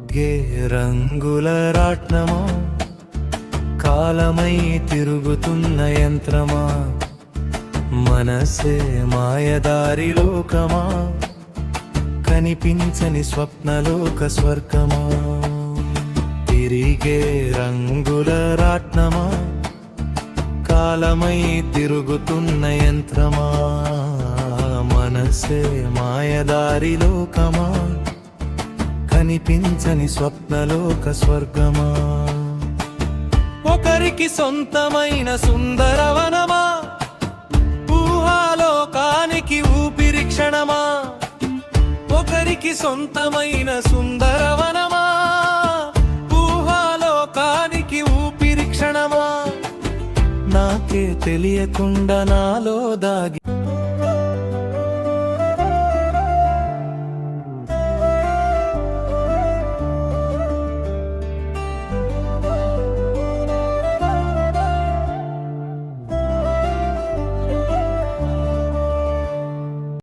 తిరిగే రంగుల రాట్నమా, కాలమై తిరుగుతున్న యంత్రమా, మనసే మాయదారి లోకమా, కనిపించని స్వప్నలోక స్వర్గమా. తిరిగే రంగుల రాట్నమా, కాలమై తిరుగుతున్న యంత్రమా, మనసే మాయదారి లోకమా, కనిపించని స్వప్నలోక స్వర్గమా. ఒకరికి సొంతమైన సుందరవనమా, ఊహాలోకానికి ఊపిరి క్షణమా. ఒకరికి సొంతమైన సుందరవనమా, ఊహాలోకానికి ఊపిరి క్షణమా. నాకే తెలియకుండా నాలో దాగి